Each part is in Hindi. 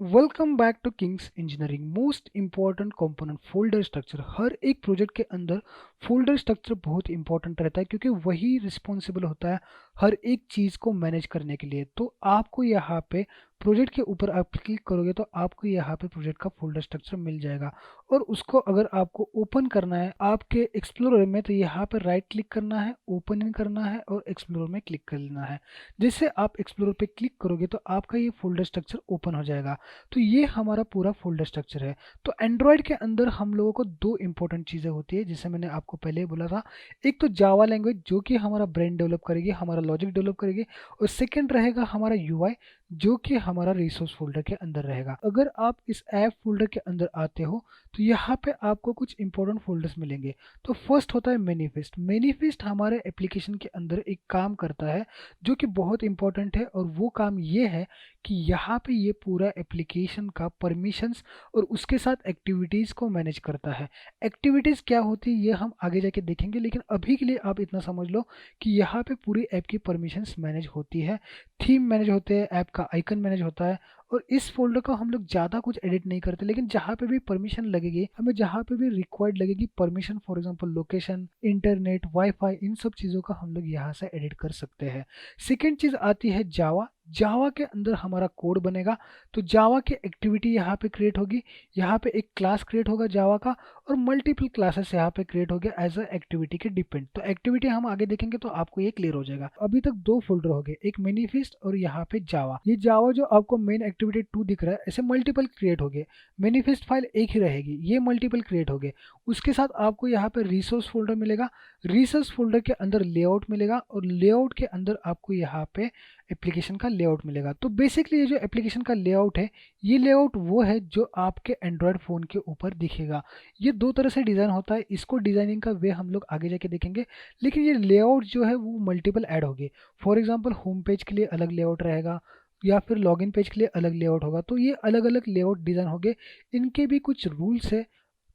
Welcome back to Kings Engineering. Most important component folder structure. हर एक प्रोजेक्ट के अंदर फोल्डर स्ट्रक्चर बहुत इंपॉर्टेंट रहता है क्योंकि वही रिस्पॉन्सिबल होता है हर एक चीज़ को मैनेज करने के लिए। तो आपको यहाँ पे प्रोजेक्ट के ऊपर आप क्लिक करोगे तो आपको यहाँ पे प्रोजेक्ट का फोल्डर स्ट्रक्चर मिल जाएगा और उसको अगर आपको ओपन करना है आपके एक्सप्लोरर में तो यहाँ पे राइट क्लिक करना है, ओपन इन करना है और एक्सप्लोरर में क्लिक कर लेना है। जैसे आप एक्सप्लोरर पे क्लिक करोगे तो आपका ये फोल्डर स्ट्रक्चर ओपन हो जाएगा। तो ये हमारा पूरा फोल्डर स्ट्रक्चर है। तो एंड्रॉयड के अंदर हम लोगों को दो इंपॉर्टेंट चीज़ें होती है जिसे मैंने आपको पहले ही बोला था। एक तो जावा लैंग्वेज जो कि हमारा ब्रेन डेवलप करेगी, हमारा लॉजिक डेवलप करेगी, और सेकंड रहेगा हमारा यूआई जो कि हमारा रिसोर्स फोल्डर के अंदर रहेगा। अगर आप इस ऐप फोल्डर के अंदर आते हो तो यहाँ पे आपको कुछ इंपॉर्टेंट फोल्डर्स मिलेंगे। तो फर्स्ट होता है मैनिफेस्ट। मैनिफेस्ट हमारे एप्लीकेशन के अंदर एक काम करता है जो कि बहुत इंपॉर्टेंट है, और वो काम ये है कि यहाँ पे ये पूरा एप्लीकेशन का परमिशंस और उसके साथ एक्टिविटीज़ को मैनेज करता है। एक्टिविटीज़ क्या होती है ये हम आगे जाके देखेंगे, लेकिन अभी के लिए आप इतना समझ लो कि यहाँ पे पूरी ऐप की परमिशंस मैनेज होती है, थीम मैनेज होते हैं, ऐप का आइकन मैनेज होता है। और इस फोल्डर का हम लोग ज़्यादा कुछ एडिट नहीं करते, लेकिन जहाँ पे भी परमिशन लगेगी हमें, जहाँ पे भी रिक्वायर्ड लगेगी permission, for example location, internet, wifi, इन सब चीज़ों का हम लोग यहाँ से एडिट कर सकते हैं। सेकेंड चीज़ आती है जावा। जावा के अंदर हमारा कोड बनेगा। तो जावा की एक्टिविटी यहाँ पे क्रिएट होगी, यहाँ पे एक क्लास क्रिएट होगा जावा का, और मल्टीपल क्लासेस यहाँ पे क्रिएट हो गया एज अ एक्टिविटी के डिपेंड। तो एक्टिविटी हम आगे देखेंगे तो आपको ये क्लियर हो जाएगा। अभी तक दो फोल्डर हो गए, एक मैनिफेस्ट और यहाँ पे जावा। ये जावा जो आपको मेन एक्टिविटी 2 दिख रहा है, ऐसे मल्टीपल क्रिएट हो गए। मैनिफेस्ट फाइल एक ही रहेगी, ये मल्टीपल क्रिएट हो गए। उसके साथ आपको यहाँ पे रिसोर्स फोल्डर मिलेगा, रिसोर्स फोल्डर के अंदर लेआउट मिलेगा, और लेआउट के अंदर आपको यहाँ पे एप्लीकेशन का लेआउट मिलेगा। तो बेसिकली ये जो एप्लीकेशन का लेआउट है, ये लेआउट वो है जो आपके एंड्रॉयड फ़ोन के ऊपर दिखेगा। ये दो तरह से डिज़ाइन होता है, इसको डिज़ाइनिंग का वे हम लोग आगे जाके देखेंगे। लेकिन ये लेआउट जो है वो मल्टीपल ऐड होगी। फॉर एग्जांपल होम पेज के लिए अलग लेआउट रहेगा, या फिर लॉगिन पेज के लिए अलग लेआउट होगा। तो ये अलग अलग लेआउट डिज़ाइन होंगे, इनके भी कुछ रूल्स है,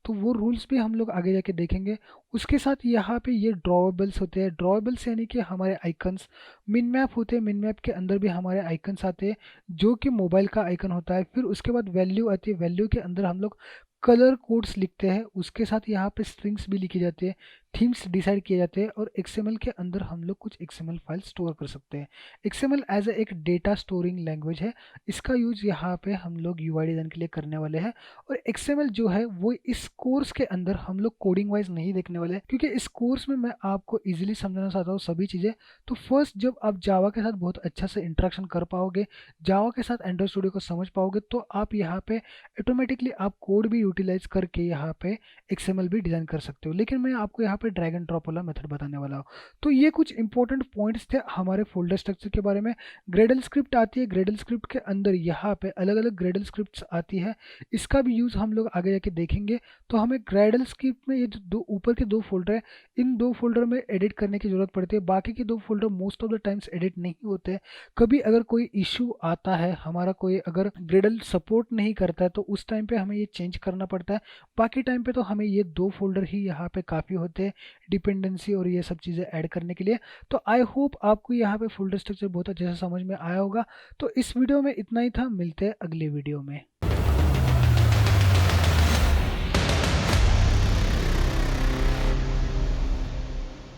तो वो रूल्स भी हम लोग आगे जाके देखेंगे। उसके साथ यहाँ पे ये ड्रॉवेबल्स होते हैं। ड्रॉवेबल्स यानी कि हमारे आइकन्स। मिन मैप होते हैं, मिन मैप के अंदर भी हमारे आइकन्स आते हैं जो कि मोबाइल का आइकन होता है। फिर उसके बाद वैल्यू आती है, वैल्यू के अंदर हम लोग कलर कोड्स लिखते हैं। उसके साथ यहाँ पे स्ट्रिंग्स भी लिखी जाती है, थीम्स डिसाइड किए जाते हैं, और एक्सएमएल के अंदर हम लोग कुछ एक्सएमएल फाइल स्टोर कर सकते हैं। एक्सएमएल एज एक डेटा स्टोरिंग लैंग्वेज है, इसका यूज यहाँ पे हम लोग यूआई डिज़ाइन के लिए करने वाले हैं। और एक्सएमएल जो है वो इस कोर्स के अंदर हम लोग कोडिंग वाइज नहीं देखने वाले हैं, क्योंकि इस कोर्स में मैं आपको इजीली समझाना चाहता हूँ सभी चीज़ें। तो फर्स्ट जब आप जावा के साथ बहुत अच्छा से इंटरेक्शन कर पाओगे, जावा के साथ एंड्रॉइड स्टूडियो को समझ पाओगे, तो आप यहाँ पे ऑटोमेटिकली आप कोड भी यूटिलाइज करके यहाँ पे एक्सएमएल भी डिज़ाइन कर सकते हो। लेकिन मैं आपको यहाँ पे ड्रैग एंड ड्रॉप वाला मेथड बताने वाला हूँ। तो ये कुछ इंपॉर्टेंट पॉइंट्स थे हमारे फोल्डर स्ट्रक्चर के बारे में। ग्रेडल स्क्रिप्ट आती है, ग्रेडल स्क्रिप्ट के अंदर यहाँ पे अलग अलग ग्रेडल स्क्रिप्ट आती है, इसका भी यूज़ हम लोग आगे जाके देखेंगे। तो हमें ग्रेडल स्क्रिप्ट में ये जो दो ऊपर के दो फोल्डर है, इन दो फोल्डर में एडिट करने की जरूरत पड़ती है। बाकी के दो folder most of the times edit नहीं होते हैं। कभी अगर कोई इशू आता है, हमारा कोई अगर ग्रेडल सपोर्ट नहीं करता है, तो उस टाइम पे हमें ये चेंज करना पड़ता है। बाकी टाइम पे तो हमें ये दो फोल्डर ही यहाँ पे काफ़ी होते हैं डिपेंडेंसी और ये सब चीज़ें ऐड करने के लिए। तो आई होप आपको यहाँ पे फोल्डर स्ट्रक्चर बहुत अच्छे से समझ में आया होगा। तो इस वीडियो में इतना ही था, मिलते हैं अगले वीडियो में।